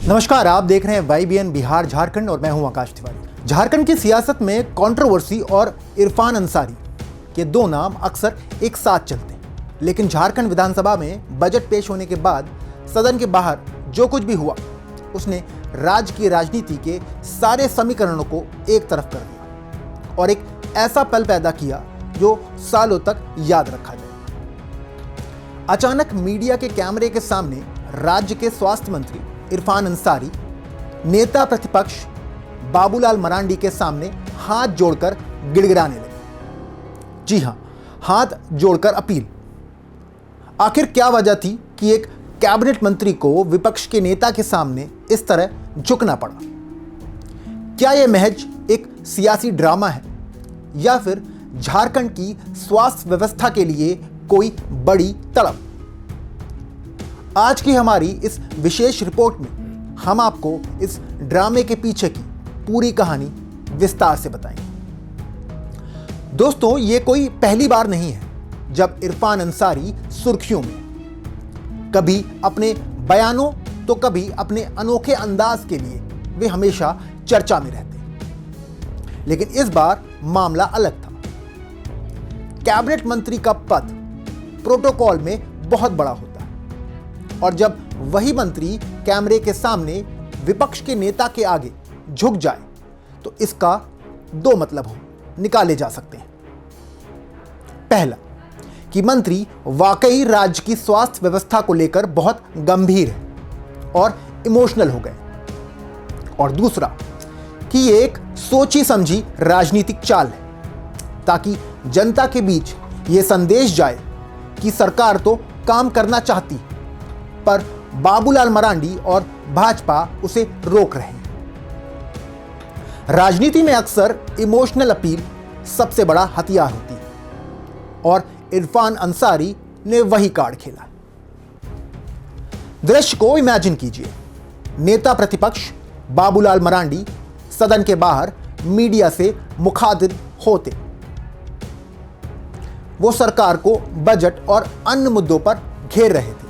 नमस्कार, आप देख रहे हैं YBN बिहार झारखंड और मैं हूं आकाश तिवारी। झारखंड की सियासत में कंट्रोवर्सी और इरफान अंसारी के दो नाम अक्सर एक साथ चलते हैं, लेकिन झारखंड विधानसभा में बजट पेश होने के बाद सदन के बाहर जो कुछ भी हुआ उसने राज्य की राजनीति के सारे समीकरणों को एक तरफ कर दिया और एक ऐसा पल पैदा किया जो सालों तक याद रखा जाए। अचानक मीडिया के कैमरे के सामने राज्य के स्वास्थ्य मंत्री इरफान अंसारी नेता प्रतिपक्ष बाबूलाल मरांडी के सामने हाथ जोड़कर गिड़गिड़ाने लगे। जी हां, हाथ जोड़कर अपील। आखिर क्या वजह थी कि एक कैबिनेट मंत्री को विपक्ष के नेता के सामने इस तरह झुकना पड़ा? क्या यह महज एक सियासी ड्रामा है या फिर झारखंड की स्वास्थ्य व्यवस्था के लिए कोई बड़ी तड़प? आज की हमारी इस विशेष रिपोर्ट में हम आपको इस ड्रामे के पीछे की पूरी कहानी विस्तार से बताएंगे। दोस्तों, ये कोई पहली बार नहीं है जब इरफान अंसारी सुर्खियों में, कभी अपने बयानों तो कभी अपने अनोखे अंदाज के लिए वे हमेशा चर्चा में रहते। लेकिन इस बार मामला अलग था। कैबिनेट मंत्री का पद प्रोटोकॉल में बहुत बड़ा होता है और जब वही मंत्री कैमरे के सामने विपक्ष के नेता के आगे झुक जाए तो इसका दो मतलब निकाले जा सकते हैं। पहला, कि मंत्री वाकई राज्य की स्वास्थ्य व्यवस्था को लेकर बहुत गंभीर है और इमोशनल हो गए, और दूसरा कि ये एक सोची समझी राजनीतिक चाल है ताकि जनता के बीच ये संदेश जाए कि सरकार तो काम करना चाहती है पर बाबूलाल मरांडी और भाजपा उसे रोक रहे हैं। राजनीति में अक्सर इमोशनल अपील सबसे बड़ा हथियार होती है और इरफान अंसारी ने वही कार्ड खेला। दृश्य को इमेजिन कीजिए। नेता प्रतिपक्ष बाबूलाल मरांडी सदन के बाहर मीडिया से मुखातिब होते। वो सरकार को बजट और अन्य मुद्दों पर घेर रहे थे।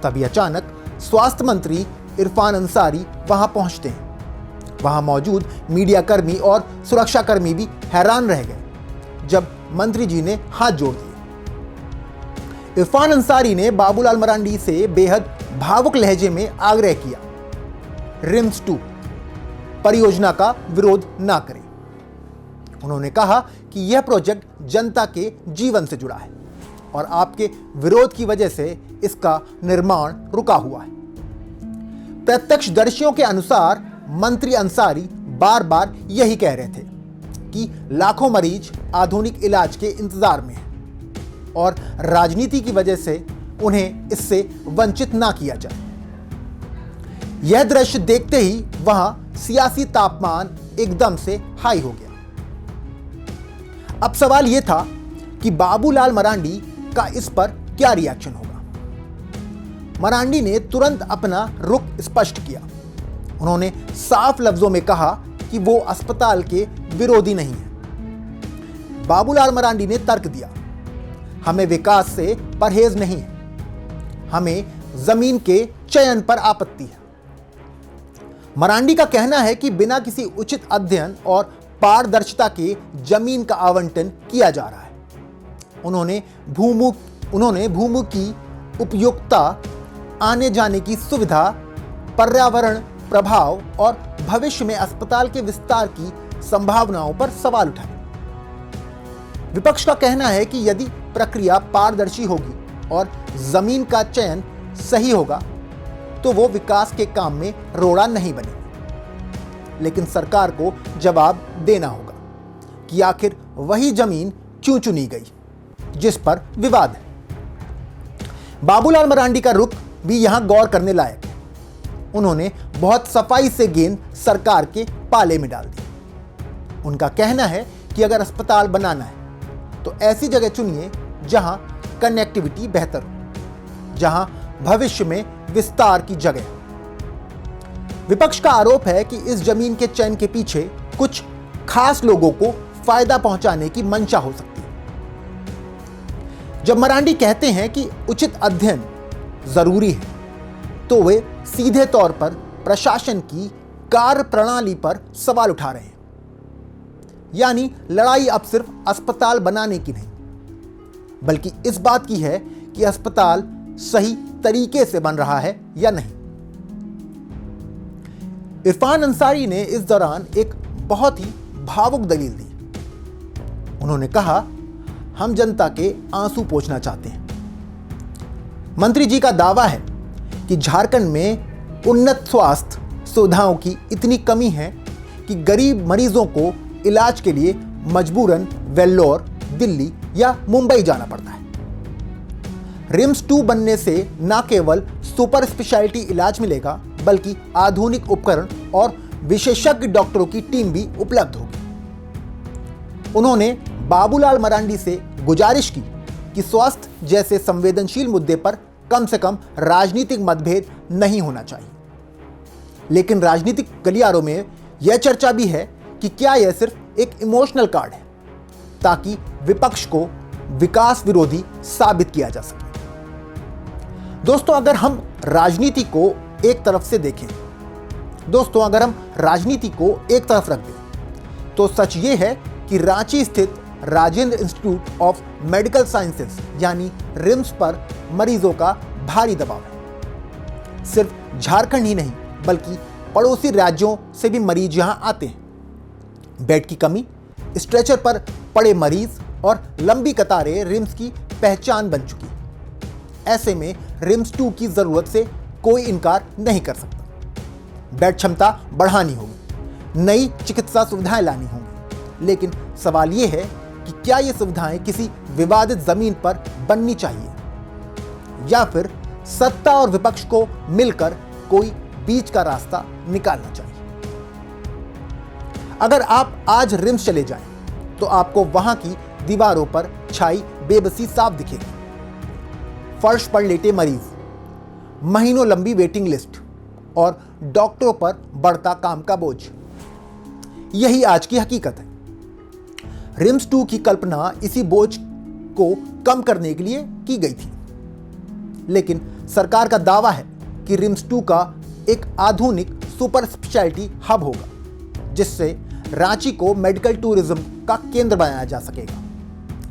तभी अचानक स्वास्थ्य मंत्री इरफान अंसारी वहां पहुंचते हैं। वहां मौजूद मीडियाकर्मी और सुरक्षाकर्मी भी हैरान रह गए जब मंत्री जी ने हाथ जोड़ दिए। इरफान अंसारी ने बाबूलाल मरांडी से बेहद भावुक लहजे में आग्रह किया, रिम्स 2 परियोजना का विरोध ना करें। उन्होंने कहा कि यह प्रोजेक्ट जनता के जीवन से जुड़ा है और आपके विरोध की वजह से इसका निर्माण रुका हुआ है। प्रत्यक्षदर्शियों के अनुसार मंत्री अंसारी बार बार यही कह रहे थे कि लाखों मरीज आधुनिक इलाज के इंतजार में हैं और राजनीति की वजह से उन्हें इससे वंचित ना किया जाए। यह दृश्य देखते ही वहां सियासी तापमान एकदम से हाई हो गया। अब सवाल यह था कि बाबूलाल मरांडी का इस पर क्या रिएक्शन होगा। मरांडी ने तुरंत अपना रुख स्पष्ट किया। उन्होंने साफ लफ्जों में कहा कि वो अस्पताल के विरोधी नहीं है। बाबूलाल मरांडी ने तर्क दिया, हमें विकास से परहेज नहीं है, हमें जमीन के चयन पर आपत्ति है। मरांडी का कहना है कि बिना किसी उचित अध्ययन और पारदर्शिता के जमीन का आवंटन किया जा रहा है। उन्होंने भूमि की उपयोगिता, आने जाने की सुविधा, पर्यावरण प्रभाव और भविष्य में अस्पताल के विस्तार की संभावनाओं पर सवाल उठाए। विपक्ष का कहना है कि यदि प्रक्रिया पारदर्शी होगी और जमीन का चयन सही होगा तो वो विकास के काम में रोड़ा नहीं बनेगी। लेकिन सरकार को जवाब देना होगा कि आखिर वही जमीन क्यों चुनी गई जिस पर विवाद है। बाबूलाल मरांडी का रुख भी यहां गौर करने लायक है। उन्होंने बहुत सफाई से गेंद सरकार के पाले में डाल दी। उनका कहना है कि अगर अस्पताल बनाना है तो ऐसी जगह चुनिए जहां कनेक्टिविटी बेहतर हो, जहां भविष्य में विस्तार की जगह। विपक्ष का आरोप है कि इस जमीन के चयन के पीछे कुछ खास लोगों को फायदा पहुंचाने की मंशा हो सकती है। जब मरांडी कहते हैं कि उचित अध्ययन जरूरी है तो वे सीधे तौर पर प्रशासन की कार्य प्रणाली पर सवाल उठा रहे हैं। यानी लड़ाई अब सिर्फ अस्पताल बनाने की नहीं, बल्कि इस बात की है कि अस्पताल सही तरीके से बन रहा है या नहीं। इरफान अंसारी ने इस दौरान एक बहुत ही भावुक दलील दी। उन्होंने कहा, हम जनता के आंसू पोंछना चाहते हैं। मंत्री जी का दावा है कि झारखंड में उन्नत स्वास्थ्य सुविधाओं की इतनी कमी है कि गरीब मरीजों को इलाज के लिए मजबूरन वेल्लोर, दिल्ली या मुंबई जाना पड़ता है। रिम्स 2 बनने से न केवल सुपर स्पेशलिटी इलाज मिलेगा, बल्कि आधुनिक उपकरण और विशेषज्ञ डॉक्टरों की टीम भी उपलब्ध होगी। उन्होंने बाबूलाल मरांडी से गुजारिश की कि स्वास्थ्य जैसे संवेदनशील मुद्दे पर कम से कम राजनीतिक मतभेद नहीं होना चाहिए। लेकिन राजनीतिक गलियारों में यह चर्चा भी है कि क्या यह सिर्फ एक इमोशनल कार्ड है ताकि विपक्ष को विकास विरोधी साबित किया जा सके। दोस्तों, अगर हम राजनीति को एक तरफ से देखें, रख दें, तो सच ये है कि रांची स्थित Rajendra institute of medical sciences यानी रिम्स पर मरीजों का भारी दबाव है। सिर्फ झारखंड ही नहीं, बल्कि पड़ोसी राज्यों से भी मरीज यहां आते हैं। बेड की कमी, स्ट्रेचर पर पड़े मरीज और लंबी कतारें रिम्स की पहचान बन चुकी। ऐसे में रिम्स 2 की जरूरत से कोई इनकार नहीं कर सकता। बेड क्षमता बढ़ानी होगी, नई चिकित्सा सुविधाएं लानी होंगी, लेकिन सवाल यह है कि क्या ये सुविधाएं किसी विवादित जमीन पर बननी चाहिए या फिर सत्ता और विपक्ष को मिलकर कोई बीच का रास्ता निकालना चाहिए। अगर आप आज रिम्स चले जाएं, तो आपको वहां की दीवारों पर छाई बेबसी साफ दिखेगी। फर्श पर लेटे मरीज, महीनों लंबी वेटिंग लिस्ट और डॉक्टरों पर बढ़ता काम का बोझ, यही आज की हकीकत है। रिम्स 2 की कल्पना इसी बोझ को कम करने के लिए की गई थी, लेकिन सरकार का दावा है कि रिम्स 2 का एक आधुनिक सुपर स्पेशलिटी हब होगा, जिससे रांची को मेडिकल टूरिज्म का केंद्र बनाया जा सकेगा।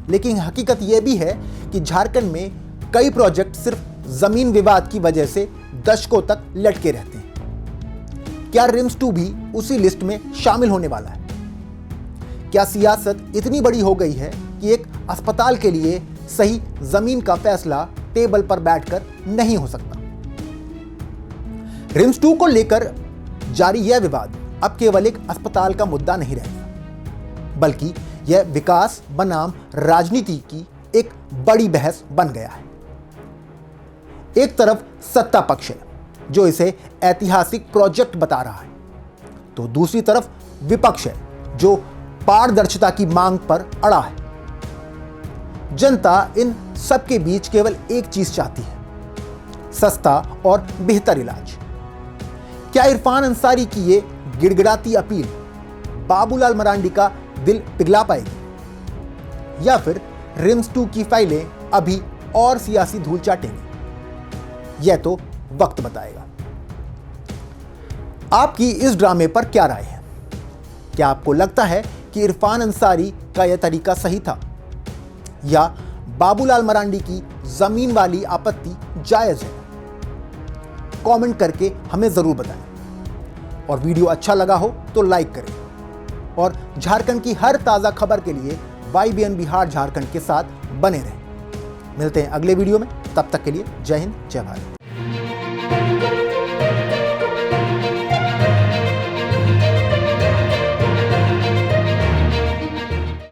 लेकिन हकीकत यह भी है कि झारखंड में कई प्रोजेक्ट सिर्फ जमीन विवाद की वजह से दशकों तक लटके रहते हैं। क्या रिम्स 2 भी उसी लिस्ट में शामिल होने वाला है? क्या सियासत इतनी बड़ी हो गई है कि एक अस्पताल के लिए सही जमीन का फैसला टेबल पर बैठकर नहीं हो सकता? रिम्स 2 को लेकर जारी यह विवाद अब केवल एक अस्पताल का मुद्दा नहीं रह गया, बल्कि यह विकास बनाम राजनीति की एक बड़ी बहस बन गया है। एक तरफ सत्ता पक्ष है जो इसे ऐतिहासिक प्रोजेक्ट बता रहा है, तो दूसरी तरफ विपक्ष है जो पारदर्शिता की मांग पर अड़ा है। जनता इन सबके बीच केवल एक चीज चाहती है, सस्ता और बेहतर इलाज। क्या इरफान अंसारी की ये गिड़गिड़ाती अपील बाबूलाल मरांडी का दिल पिघला पाएगी, या फिर रिम्स 2 की फाइलें अभी और सियासी धूल चाटेंगी? यह तो वक्त बताएगा। आपकी इस ड्रामे पर क्या राय है? क्या आपको लगता है कि इरफान अंसारी का यह तरीका सही था, या बाबूलाल मरांडी की जमीन वाली आपत्ति जायज है? कमेंट करके हमें जरूर बताएं। और वीडियो अच्छा लगा हो तो लाइक करें, और झारखंड की हर ताजा खबर के लिए YBN बिहार झारखंड के साथ बने रहें। मिलते हैं अगले वीडियो में, तब तक के लिए जय हिंद, जय भारत।